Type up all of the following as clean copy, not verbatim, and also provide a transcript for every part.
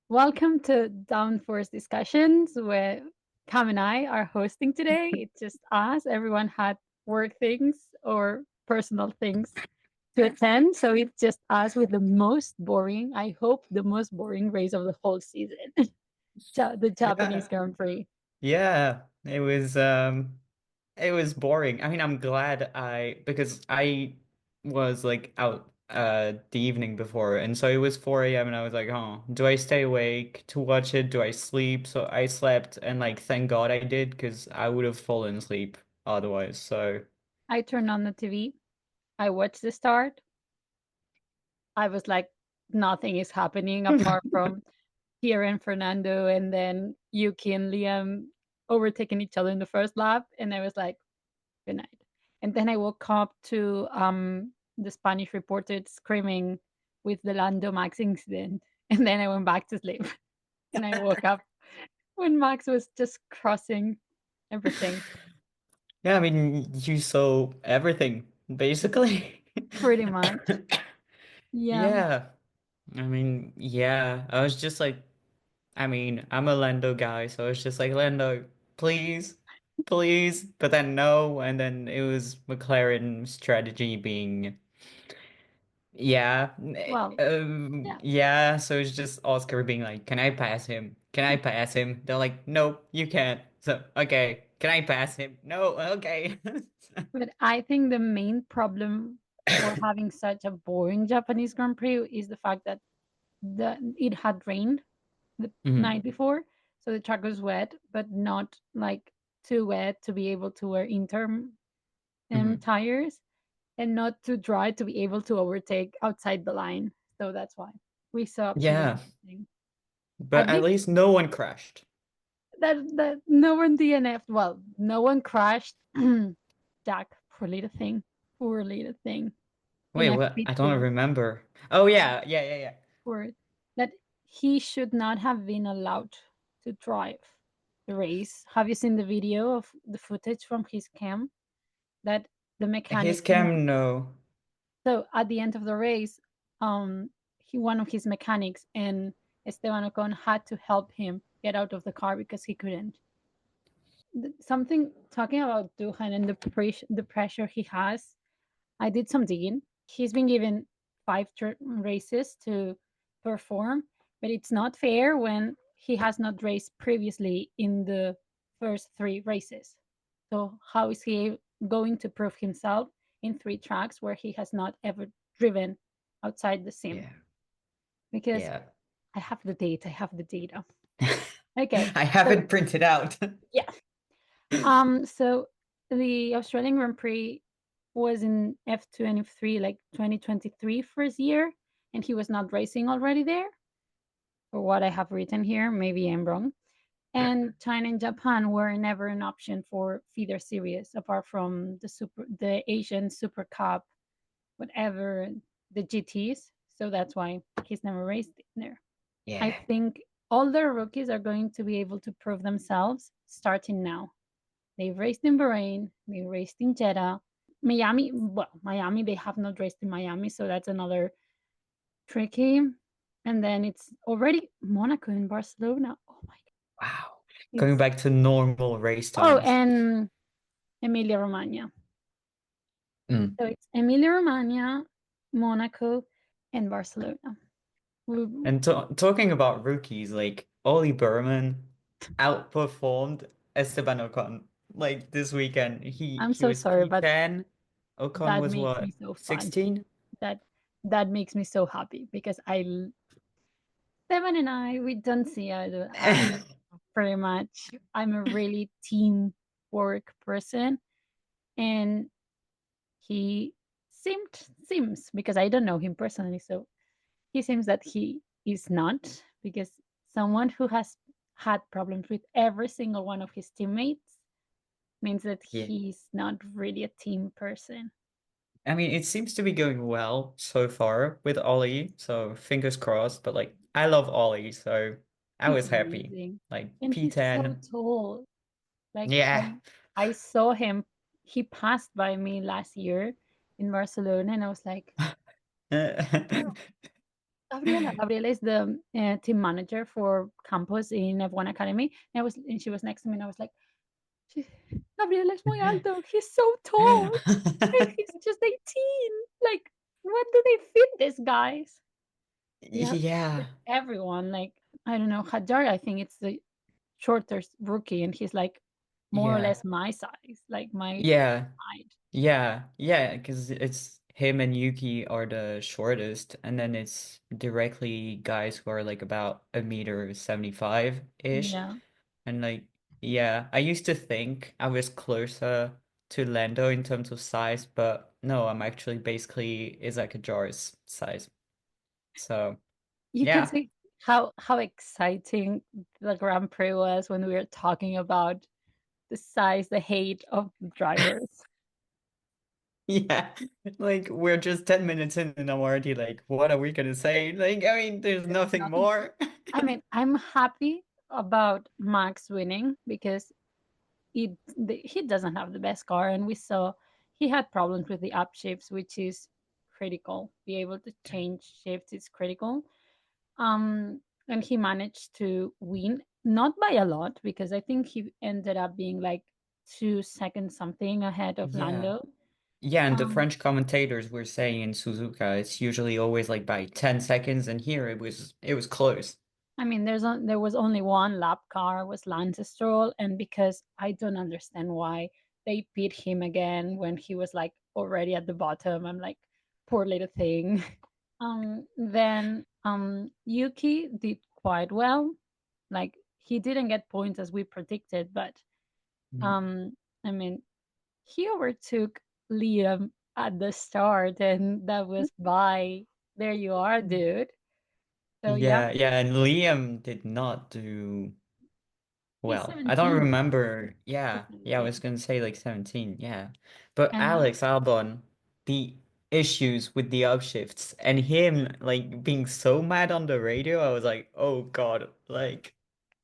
Welcome to Downforce Discussions, where Cam and I are hosting today. It's just us. Everyone had work things or personal things to attend, so it's just us with the most boring, I hope, the most boring race of the whole season, the Japanese Yeah, Grand Prix. yeah. It was boring. I mean, I'm glad because I was like out the evening before, and so it was 4 a.m. and I was like, oh, do I stay awake to watch it? Do I sleep? So I slept, and like thank God I did because I would have fallen asleep otherwise. So I turned on the TV. I watched the start. I was like, nothing is happening apart from Pierre and Fernando, and then Yuki and Liam overtaking each other in the first lap. And I was like, good night. And then I woke up to the Spanish reporter screaming with the Lando Max incident. And then I went back to sleep. And I woke up when Max was just crossing everything. yeah, I mean, you saw everything basically. Pretty much. Yeah. Yeah. I mean, yeah, I was just like, I mean, I'm a Lando guy, so it's just like, Lando, please, please. But then no, and then it was McLaren's strategy being, yeah, Well, yeah. yeah. So it's just Oscar being like, can I pass him? Can I pass him? They're like, no, you can't. So, okay, can I pass him? No, okay. But I think the main problem for having such a boring Japanese Grand Prix is the fact that it had rained the Mhm, night before, so the track was wet, but not like too wet to be able to wear interim mhm. tires, and not too dry to be able to overtake outside the line. So that's why we saw pretty Yeah, interesting. but At at least least no one crashed. that no one DNF. Well, no one crashed. Jack, poor little thing, poor little thing in Wait, what? I don't FP2. remember. Oh yeah, yeah, yeah, yeah. Word that he should not have been allowed to drive the race. Have you seen the video of the footage from his cam? That the His mechanics in cam, no. so at the end of the race, he one of his mechanics and Esteban Ocon had to help him get out of the car because he couldn't. Something talking about Duhan and the pressure he has. I did some digging. He's been given five races to perform, but it's not fair when he has not raced previously in the first three races. So, how is he going to prove himself in three tracks where he has not ever driven outside the sim? Yeah, Because yeah. I have the data, I have the data. Okay, I have so it printed out. yeah, so the Australian Grand Prix was in F2 and F3 like 2023 first year, and he was not racing already there, for what I have written here. Maybe I'm wrong. And China and Japan were never an option for feeder series apart from the Asian Super Cup, whatever the GTs. So that's why he's never raced there. I Yeah. think all the rookies are going to be able to prove themselves starting now. They've raced in Bahrain, they raced in Jeddah. Miami, well, Miami, they have not raced in Miami, so that's another tricky. And then it's already Monaco and Barcelona. Oh my God. Wow. Going It's, back to normal race oh, times. and Emilia Romagna. Mm. So it's Emilia Romagna, Monaco, and Barcelona. And talking about rookies, like Ollie Berman outperformed Esteban Ocon like this weekend. He I'm he so was sorry, but P10. Ocon that was makes me what? so fun. 16? That that makes me so happy because Seven and I, we don't see eye pretty much. I'm a really teamwork person, and he seems because I don't know him personally, so he seems that he is not because someone who has had problems with every single one of his teammates means that Yeah. he's not really a team person. I mean, it seems to be going well so far with Ollie, so fingers crossed. But like, I love Ollie, so I He's was happy. amazing, Like and he's so P10, tall. Like yeah. I saw him. He passed by me last year in Barcelona, and I was like, Gabriela is the team manager for campus in F1 Academy. And she was next to me, and I was like, "She- Gabriela es muy alto. He's so tall, and he's just 18. Like, what do they fit these guys?" You have to fit Yeah. everyone. Like, I don't know, Hajar. I think it's the shortest rookie, and he's like more or Yeah. less my size, like my Yeah. height. Yeah. Yeah. Because it's him and Yuki are the shortest, and then it's directly guys who are like about 1.75 meters-ish. Yeah. And like, yeah, I used to think I was closer to Lando in terms of size, but no, I'm actually basically Isaac Ajar's size. So, You can yeah. see how exciting the Grand Prix was when we were talking about the size, the hate of the drivers. Yeah. Like, we're just 10 minutes in and I'm already like, what are we gonna say? Like, I mean, there's There's nothing nothing. more. I mean, I'm happy about Max winning because he doesn't have the best car, and we saw he had problems with the upshifts, which is critical. Be able to change shifts is critical. And he managed to win, not by a lot, because I think he ended up being like 2 seconds something ahead of Yeah. Lando. Yeah, and the Um, French commentators were saying in Suzuka, it's usually always like by 10 seconds, and here it was close. I mean, there was only one lap car, was Lance Stroll, and because I don't understand why they pit him again when he was like already at the bottom, I'm like, poor little thing. Then Yuki did quite well. Like he didn't get points as we predicted, but Mm. um, I mean, he overtook Liam at the start, and that was by there you are, dude. So yeah, Yeah, yeah, and Liam did not do he's well. I don't 17. remember. He's Yeah, yeah, I was 17. gonna say like 17, yeah. But And Alex Albon, the issues with the upshifts and him like being so mad on the radio, I was like, oh God, like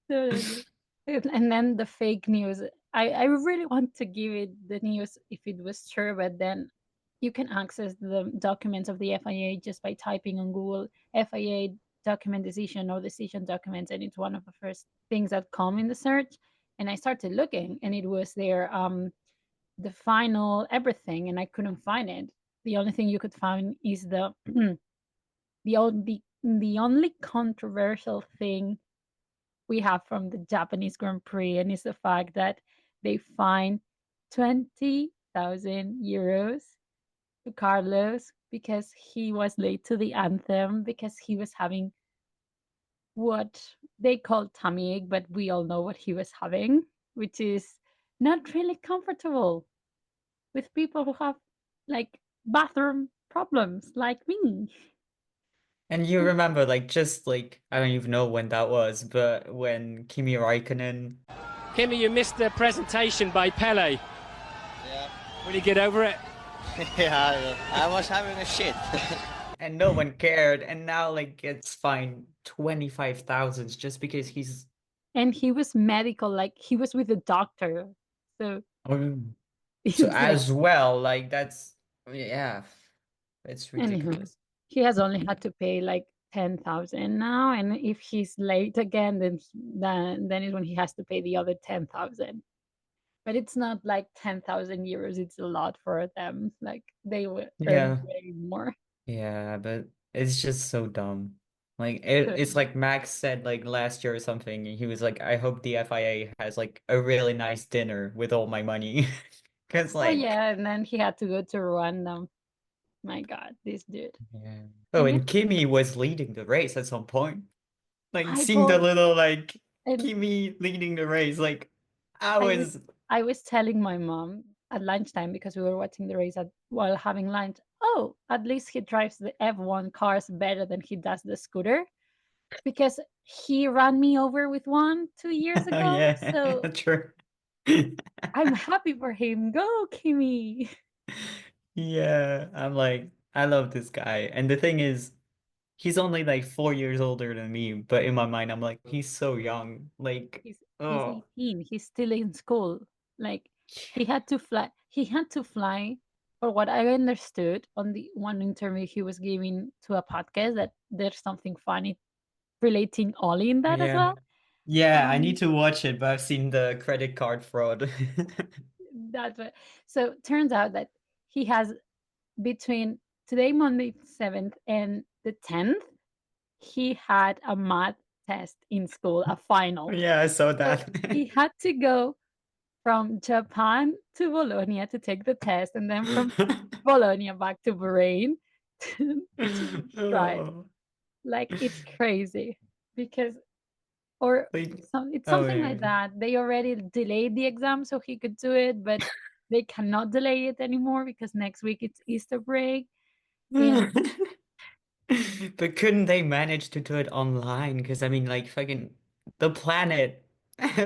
totally. And then the fake news. I really want to give it the news if it was true, but then you can access the documents of the FIA just by typing on Google FIA document decision or decision documents, and it's one of the first things that come in the search. And I started looking, and it was there, the final everything, and I couldn't find it. The only thing you could find is the only controversial thing we have from the Japanese Grand Prix, and it's the fact that they fined 20,000 euros to Carlos because he was late to the anthem, because he was having what they call tummy ache, but we all know what he was having, which is not really comfortable with people who have like bathroom problems like me. and you remember like just like I don't even know when that was, but when Kimi Raikkonen Kimmy, you missed the presentation by Pele. Yeah, Will you get over it? yeah, I was having a shit. and no one cared, and now like gets fined 25,000 just because he's And he was medical, like he was with a doctor. So oh, so it's like, as well, like that's yeah, it's anyhow, ridiculous. he has only had to pay like 10,000 now, and if he's late again, then is when he has to pay the other 10,000. But it's not like 10,000 euros. It's a lot for them. Like they would earn Yeah. way more. Yeah, but it's just so dumb. Like So, it's like Max said like last year or something. He was like, I hope the FIA has like a really nice dinner with all my money. Cause oh like yeah, and then he had to go to Rwanda. My God, this dude. yeah. Oh, And and it's Kimi was leading the race at some point. Like I seeing the told little like and Kimi leading the race, like I I was was I was telling my mom at lunchtime because we were watching the race while having lunch. Oh, at least he drives the F1 cars better than he does the scooter, because he ran me over with one 2 years oh ago. yeah, So true. I'm happy for him. Go, Kimmy. Yeah, I'm like, I love this guy. And the thing is, he's only like 4 years older than me, but in my mind, I'm like, he's so young. Like, He's oh, 18. He's still in school. Like he had to fly. He had to fly for what I understood on the one interview he was giving to a podcast, that there's something funny relating Ollie in that as Yeah. well. Yeah, I need to watch it, but I've seen the credit card fraud. That's what. So turns out that he has between today, Monday 7th, and the 10th, he had a math test in school, a final. Yeah, I saw So that. he had to go from Japan to Bologna to take the test, and then from Bologna back to Bahrain to try. Oh, Like, it's crazy because, or like, it's oh something like yeah. that. They already delayed the exam so he could do it, but they cannot delay it anymore because next week it's Easter break. And But couldn't they manage to do it online? Because I mean, like fucking the planet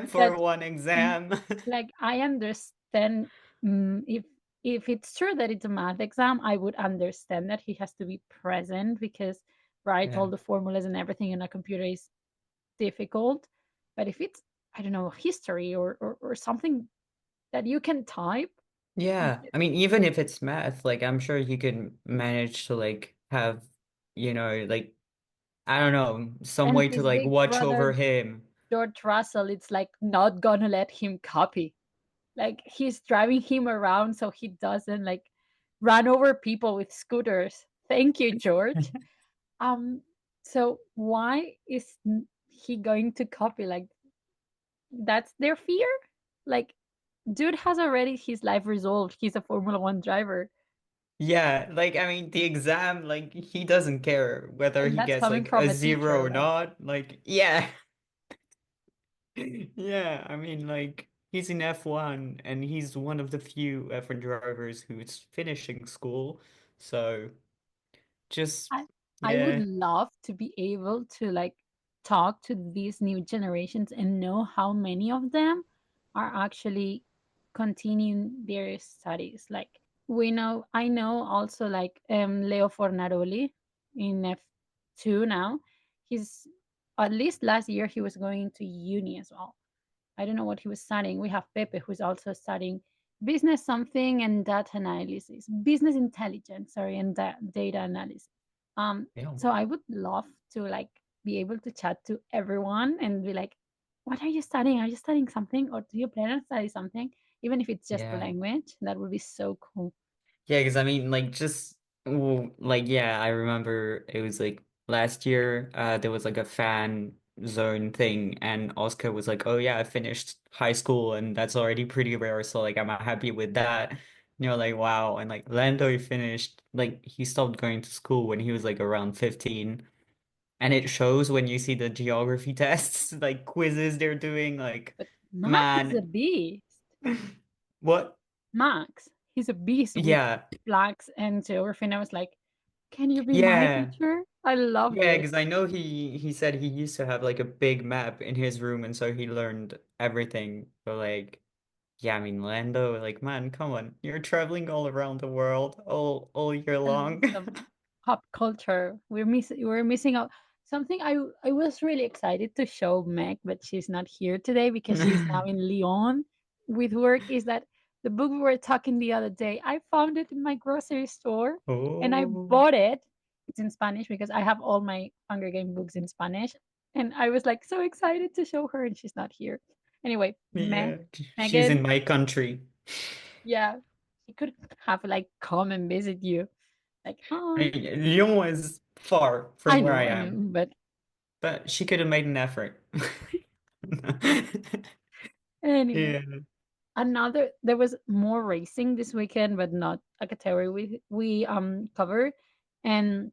for that, one mm, exam. like, I understand, if it's true that it's a math exam, I would understand that he has to be present because, right, Yeah. all the formulas and everything in a computer is difficult. But if it's, I don't know, history or something that you can type, Yeah. I mean, even if it's math, like I'm sure you can manage to like have, like I don't know, some and way to his like big watch over brother him. George Russell, it's like not gonna let him copy. Like, he's driving him around so he doesn't like run over people with scooters. Thank you, George. Um, so why is he going to copy? Like, that's their fear? Like, dude has already his life resolved. He's a Formula One driver. Yeah, like I mean the exam, like he doesn't care whether And he that's gets coming like from a a zero teacher. or Like, not. Like, yeah. Yeah, I mean like he's in F1 and he's one of the few F1 drivers who's finishing school. So just I, I would yeah. love to be able to like talk to these new generations and know how many of them are actually continuing their studies. Like, I know also like Leo Fornaroli in F2 now. He's, at least last year, he was going to uni as well. I don't know what he was studying. We have Pepe, who's also studying business something and data analysis, business intelligence, sorry, and data analysis. Yeah. So I would love to like be able to chat to everyone and be like, what are you studying? Are you studying something, or do you plan on study something? Even if it's just a Yeah. language, that would be so cool. Yeah, because I mean, like, like, yeah, I remember it was like last year, there was like a fan zone thing, and Oscar was like, "Oh yeah, I finished high school, and that's already pretty rare, so like, I'm happy with that." And you're like, "Wow!" And like, Lando he finished, like, he stopped going to school when he was like around 15, and it shows when you see the geography tests, like quizzes they're doing, like, But Max is a man, beast. what? Max, he's a beast with Yeah, flags and geography. And I was like, can you be my yeah. teacher? I love Yeah, it. because I know he said he used to have like a big map in his room and so he learned everything. But like yeah, I mean Lando, like man, come on. You're traveling all around the world all year And long. some pop culture. We're missing out. Something I was really excited to show Meg, but she's not here today because she's now in Lyon with work. Is that the book we were talking the other day? I found it in my grocery store and I Oh, bought it. It's in Spanish because I have all my Hunger Game books in Spanish, and I was like so excited to show her, and she's not here. Anyway, yeah. She's in Megan, my country. yeah, she could have like come and visit you. Like, I hi. mean, Lyon is far from where I I am, know, but but she could have made an effort. anyway. Yeah. There was more racing this weekend, but not a category we covered. And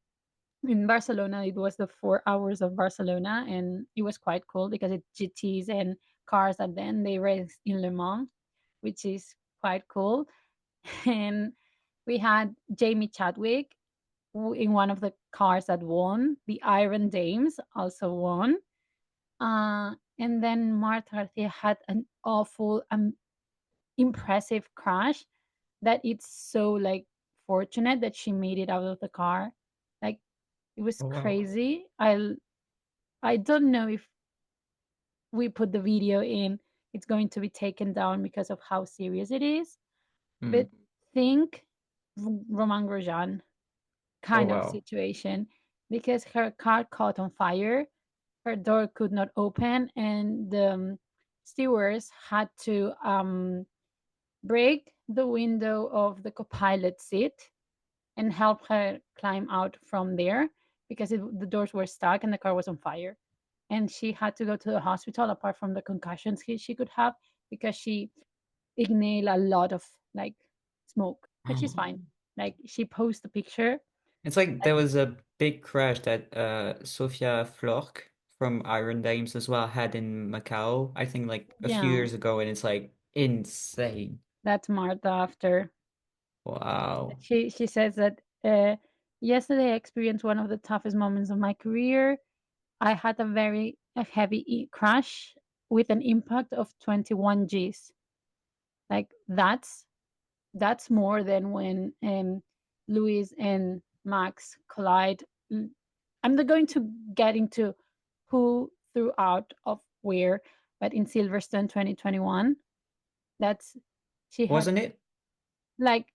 in Barcelona, it was the 4 hours of Barcelona, and it was quite cool because it's GTs and cars that then they race in Le Mans, which is quite cool. And we had Jamie Chadwick in one of the cars that won. The Iron Dames also won. And then Marta Garcia had an awful, impressive crash that it's so like fortunate that she made it out of the car. Like, it was Oh, wow. crazy. I don't know if we put the video in, it's going to be taken down because of how serious it is. Mm. But think Romain Grosjean kind of wow. situation, because her car caught on fire, her door could not open, and the stewards had to break the window of the co-pilot seat and help her climb out from there, because the doors were stuck and the car was on fire. And she had to go to the hospital, apart from the concussions she could have, because she inhaled a lot of like smoke. But she's fine. Like, she posted a picture. It's like Like, there was a big crash that Sophia Flork from Iron Dames as well had in Macau, I think like a few yeah, years ago, and it's like insane. that's Martha after. Wow. She says that yesterday I experienced one of the toughest moments of my career. I had a heavy crash with an impact of 21 Gs. Like, that's more than when Louis and Max collide. I'm not going to get into who threw out of where, but in Silverstone 2021, that's she had Wasn't it? like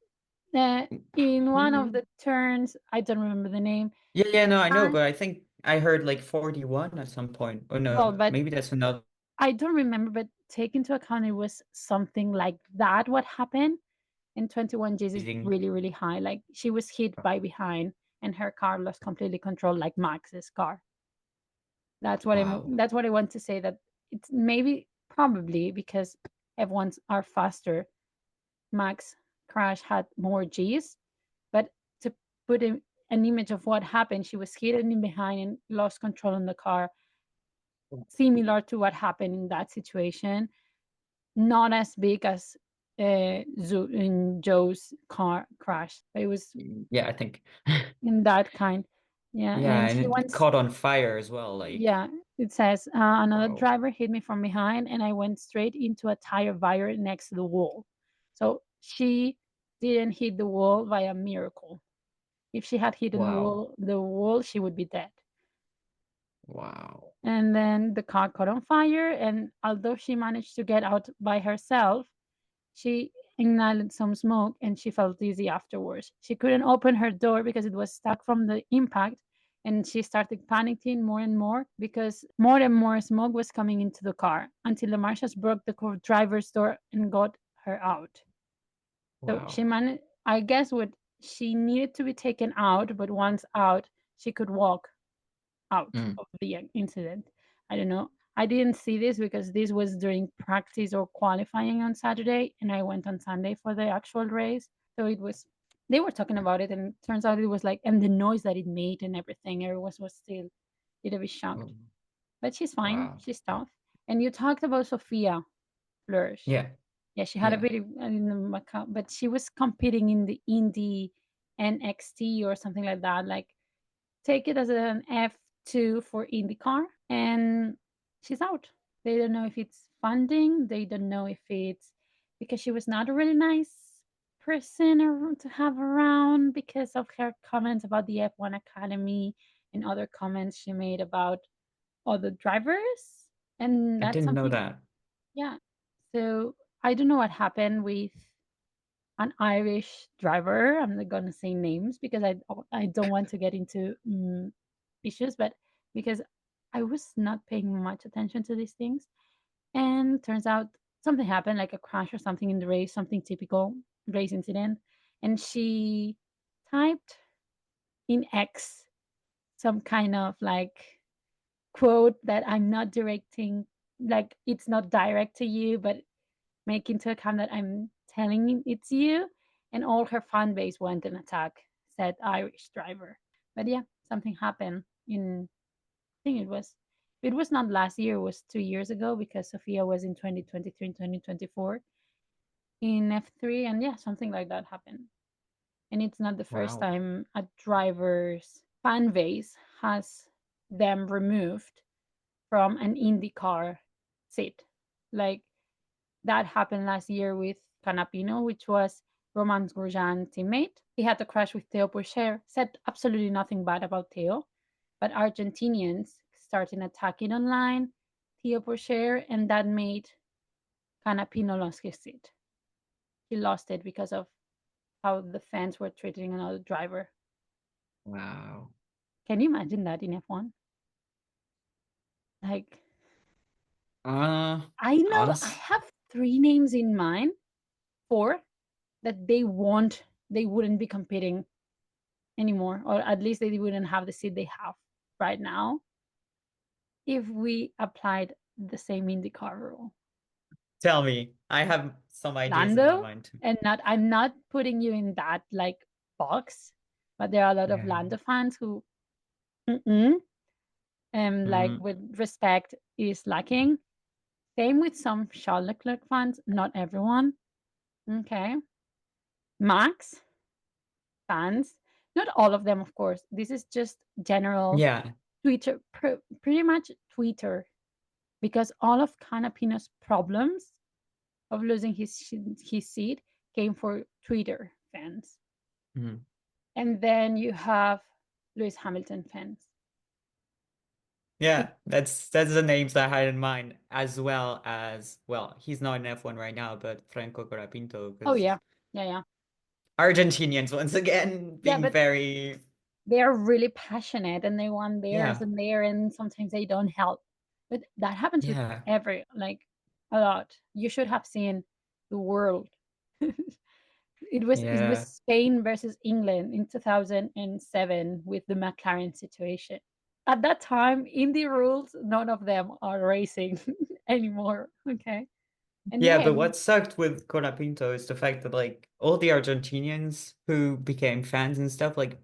in one of Hmm. the turns. I don't remember the name. Yeah, yeah, no, I know, Car- but I think I heard like 41 at some point. Oh Well, no, but maybe that's another. I don't remember. But take into account it was something like that. What happened? And 21 Gs is Reading. really, really high. Like, she was hit by behind and her car lost completely control, like Max's car. Wow. That's what I want to say, that it's maybe probably because F1s are faster. Max crash had more Gs, but to put an image of what happened, she was hit in behind and lost control in the car, similar to what happened in that situation. Not as big as in Joe's car crash, but it was Yeah, I think. in that kind. Yeah, Yeah, and and she it wants. caught on fire as well. Like, Yeah, it says another wow. driver hit me from behind, and I went straight into a tire wire next to the wall. So she didn't hit the wall by a miracle. If she had hit Wow. the wall, she would be dead. Wow. And then the car caught on fire, and although she managed to get out by herself, she inhaled some smoke and she felt dizzy afterwards. She couldn't open her door because it was stuck from the impact, and she started panicking more and more because more and more smoke was coming into the car, until the marshals broke the driver's door and got her out. So she Wow. managed, I guess, what she needed to be taken out, but once out, she could walk out Mm. of the incident. I don't know. I didn't see this because this was during practice or qualifying on Saturday, and I went on Sunday for the actual race. So it was, they were talking about it, and it turns out it was like, and the noise that it made and everything, everyone was still a little bit shocked. Oh, But she's fine. wow. She's tough. And you talked about Sophia Flörsch. Yeah. Yeah, she had a Yeah. very, in the but she was competing in the Indy NXT or something like that. Like, take it as an F2 for IndyCar, and she's out. They don't know if it's funding. They don't know if it's because she was not a really nice person to have around because of her comments about the F1 Academy and other comments she made about other drivers. And I that's didn't know something, that. yeah. So I don't know what happened with an Irish driver. I'm not gonna say names because I don't want to get into issues, but because I was not paying much attention to these things, and turns out something happened, like a crash or something in the race, something typical race incident, and she typed in X some kind of like quote that I'm not directing, like it's not direct to you, but make into account that I'm telling it's you, and all her fan base went and attack said Irish driver. But yeah, something happened in, I think it was not last year, it was 2 years ago, because Sophia was in 2023 and 2024 in F3, and yeah, something like that happened. And it's not the first Wow. time a driver's fan base has them removed from an IndyCar seat. Like, that happened last year with Canapino, which was Roman Grosjean's teammate. He had a crash with Theo Pourchaire, said absolutely nothing bad about Theo, but Argentinians started attacking online Theo Pourchaire, and that made Canapino lose his seat. He lost it because of how the fans were treating another driver. Wow. Can you imagine that in F1? Like, Uh, I know I honest. have 3 names in mind, 4 that they wouldn't be competing anymore, or at least they wouldn't have the seat they have right now if we applied the same IndyCar rule. Tell me. I have some ideas in my Lando, mind too. and I'm not putting you in that like box, but there are a lot of Yeah. Lando fans who like Mm. with respect is lacking. Same with some Charles Leclerc fans, not everyone. Okay. Max fans, not all of them, of course. This is just general Yeah. Twitter, pretty much Twitter, because all of Canapino's problems of losing his seat came for Twitter fans. Mm. And then you have Lewis Hamilton fans. Yeah, that's the names I had in mind, as well as, well, he's not in F1 right now, but Franco Colapinto, Oh because yeah, yeah. Argentinians once again Yeah, being but very, they are really passionate and they want theirs yeah, and there, and sometimes they don't help. But that happens with yeah, like a lot. You should have seen the world. It was yeah, Spain versus England in 2007 with the McLaren situation. At that time, in the rules, none of them are racing anymore. Okay. And yeah. But then, what sucked with Colapinto is the fact that like all the Argentinians who became fans and stuff, like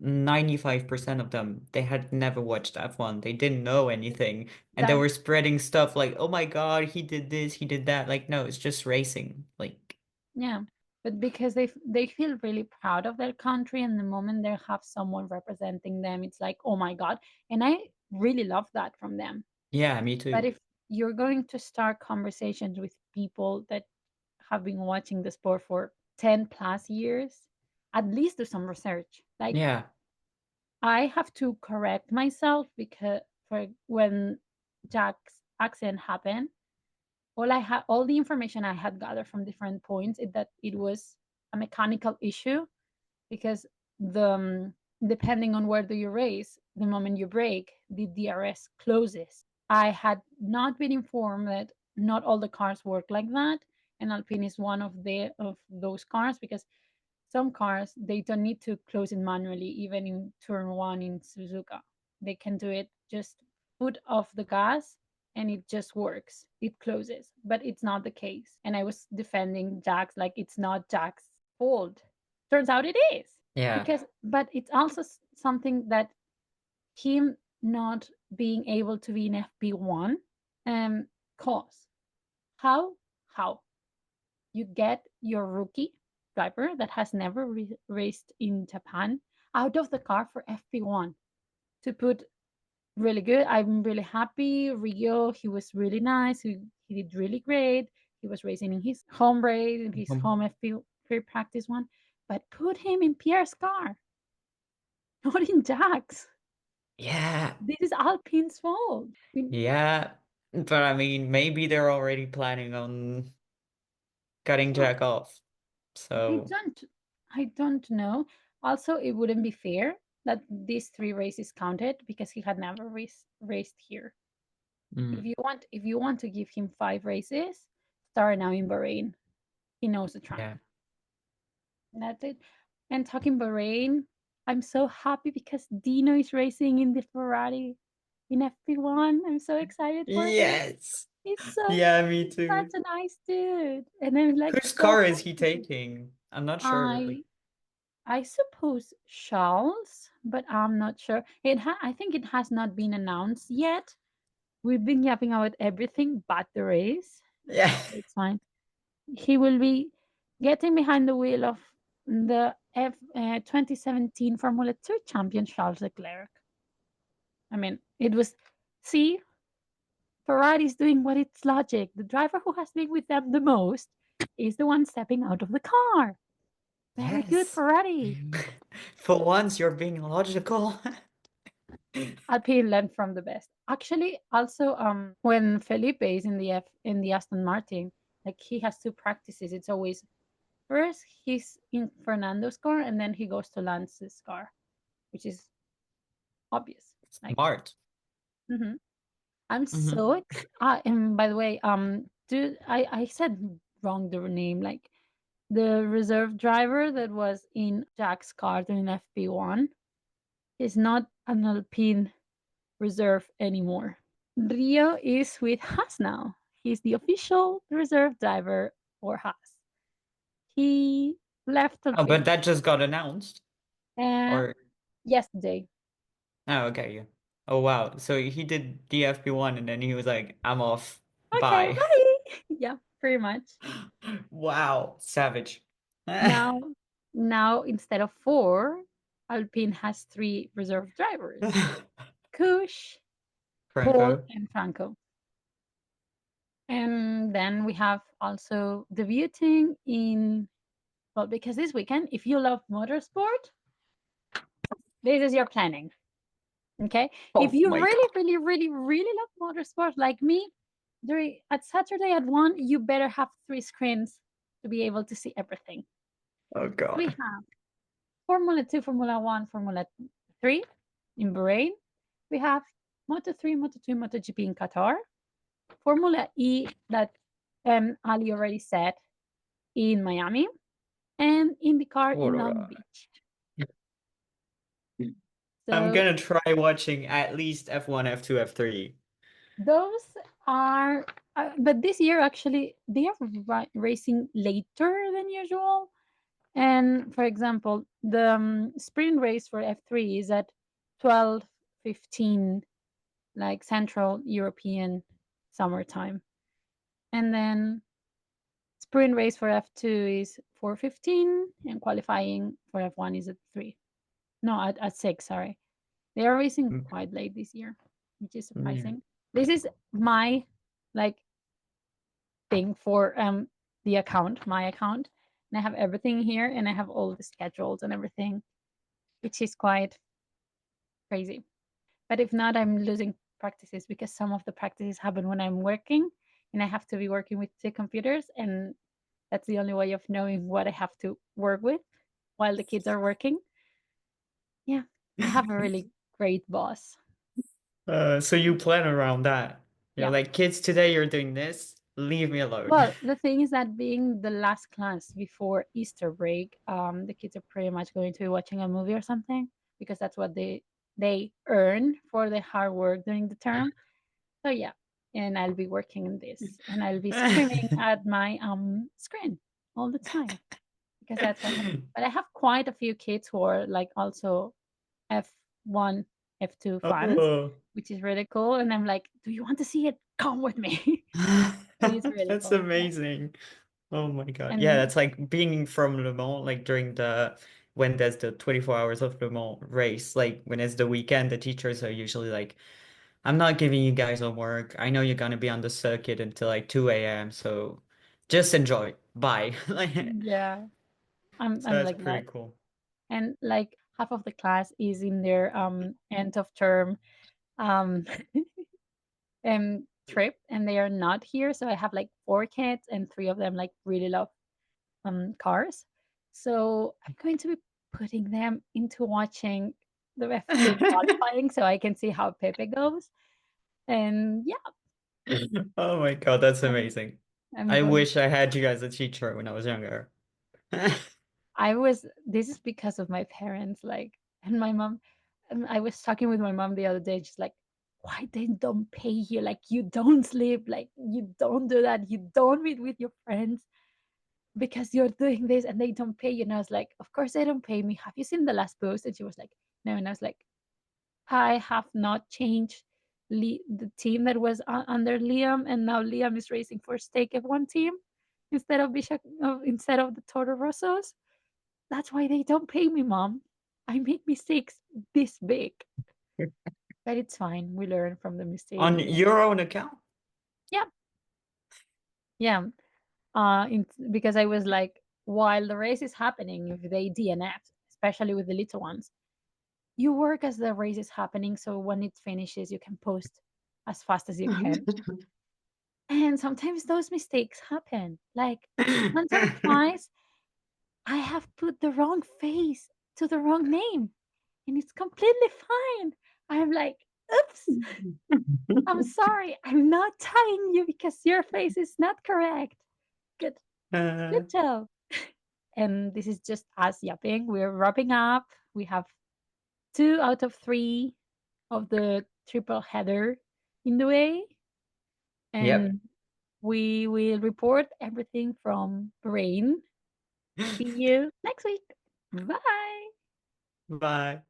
95% of them, they had never watched F1. They didn't know anything, and they that were spreading stuff like, "Oh my God, he did this, he did that." Like, no, it's just racing. Like, yeah, but because they feel really proud of their country, and the moment they have someone representing them, it's like, oh my God. And I really love that from them. yeah, me But too. if you're going to start conversations with people that have been watching the sport for 10 plus years, at least do some research. Like, Yeah, I have to correct myself because for when Jack's accident happened, all the information I had gathered from different points is that it was a mechanical issue, because the depending on where do you race, the moment you brake, the DRS closes. I had not been informed that not all the cars work like that, and Alpine is one of those cars, because some cars they don't need to close it manually, even in turn one in Suzuka. They can do it just foot off the gas and it just works. It closes, but it's not the case. And I was defending Jack's like it's not Jack's fault. Turns out it is. yeah, But it's also something that him not being able to be in FP1 cause. How you get your rookie driver that has never raced in Japan out of the car for FP1 to put really good. I'm really happy. Rio, he was really nice. He did really great. He was racing in his home race, in his home FP3 practice one. But put him in Pierre's car, not in Jack's. yeah, This is Alpine's fault. yeah. But I mean, maybe they're already planning on cutting Jack off. I So, don't I don't know. Also, it wouldn't be fair that these 3 races counted because he had never raced here. mm, If you want to give him 5 races, start now in Bahrain. He knows the track. yeah. That's it. And talking Bahrain, I'm so happy because Dino is racing in the Ferrari in FP1. I'm so excited for him. Yes. He's Yeah, me such too. a nice dude. And I'm like Whose so car is he happy. taking? I'm not sure. Like, I suppose Charles, but I'm not sure. I think it has not been announced yet. We've been yapping about everything but the race. yeah. It's fine. He will be getting behind the wheel of the 2017 Formula 2 champion Charles Leclerc. I mean, it was, see, Ferrari's doing what it's logic. The driver who has been with them the most is the one stepping out of the car. Very good, Yes. Ferrari. For once, you're being logical. Alpine learned from the best. Actually, also, when Felipe is in the Aston Martin, like he has 2 practices. It's always First, he's in Fernando's car, and then he goes to Lance's car, which is obvious. Like, Smart. mhm. I'm so and by the way, dude, I said wrong the name. Like the reserve driver that was in Jack's car during FP1 is not an Alpine reserve anymore. Rio is with Haas now. He's the official reserve driver for Haas. He left Oh, but Alpine that just got announced. Or yesterday. oh, okay, yeah. Oh wow. So he did the FP1 and then he was like, I'm off. Okay, Bye. bye. Yeah, pretty much. Wow. Savage. Now, now instead of 4, Alpine has 3 reserve drivers: Kush, Paul, Franco. and Franco. And then we have also debuting in, well, because this weekend, if you love motorsport, this is your planning. Okay. If Oh you my really, God. really, really, really love motorsport like me, at Saturday at 1, you better have 3 screens to be able to see everything. Oh We God. have Formula 2, Formula 1, Formula 3 in Bahrain. We have Moto 3, Moto 2, MotoGP in Qatar. Formula E that Ali already said in Miami. And IndyCar in Long Beach. I'm So gonna try watching at least F1, F2, F3. those are, but this year actually they are racing later than usual. And for example, the sprint race for F3 is at 12:15, like Central European summertime. And then sprint race for F2 is 4:15, and qualifying for F1 is at 3. No, at 6, sorry. They are racing quite late this year, which is surprising. This is my like thing for the account, my account. And I have everything here and I have all the schedules and everything, which is quite crazy. But if not, I'm losing practices because some of the practices happen when I'm working and I have to be working with 2 computers, and that's the only way of knowing what I have to work with while the kids are working. Yeah, I have a really great boss. So you plan around that. You're Yeah. like, kids, today you're doing this. Leave me alone. Well, the thing is that being the last class before Easter break, the kids are pretty much going to be watching a movie or something because that's what they earn for the hard work during the term. So yeah, and I'll be working on this, and I'll be screaming at my screen all the time because that's what happens. But I have quite a few kids who are like also F1, F2 fans, Oh. which is really cool. And I'm like, do you want to see it? Come with me. It's really That's fun. Yeah. amazing. Oh my God. Yeah, And that's like being from Le Mans, like during when there's the 24 hours of Le Mans race, like when it's the weekend, the teachers are usually like, I'm not giving you guys homework. I know you're gonna be on the circuit until like 2 a.m., so just enjoy. Bye. Like, yeah, so I'm that's like that. pretty cool. And like half of the class is in their end of term um trip, and they are not here. So I have like 4 kids and 3 of them like really love cars. So I'm going to be putting them into watching the F2 qualifying so I can see how Pepe goes. And yeah, Oh my God, that's I'm, amazing. I'm I going. wish I had you guys a teacher when I was younger. This is because of my parents, like, and my mom. And I was talking with my mom the other day. She's like, "Why they don't pay you? Like, you don't sleep. Like, you don't do that. You don't meet with your friends because you're doing this, and they don't pay you." And I was like, "Of course they don't pay me. Have you seen the last post?" And she was like, "No." And I was like, "I have not changed the team that was under Liam, and now Liam is racing for Stake F1 team instead of instead of the Toro Rossos. That's why they don't pay me, mom. I make mistakes this big." But it's fine. We learn from the On mistakes. your own account? Yeah. Yeah. Because I was like, while the race is happening, if they DNF, especially with the little ones, you work as the race is happening. So when it finishes, you can post as fast as you can. And sometimes those mistakes happen. Like once or twice, I have put the wrong face to the wrong name, and it's completely fine. I'm like, oops, I'm sorry. I'm not tagging you because your face is not correct. Good job. And this is just us yapping. We're wrapping up. We have 2 out of 3 of the triple header in the way. And Yep. we will report everything from Bahrain. See you next week. Bye. Bye.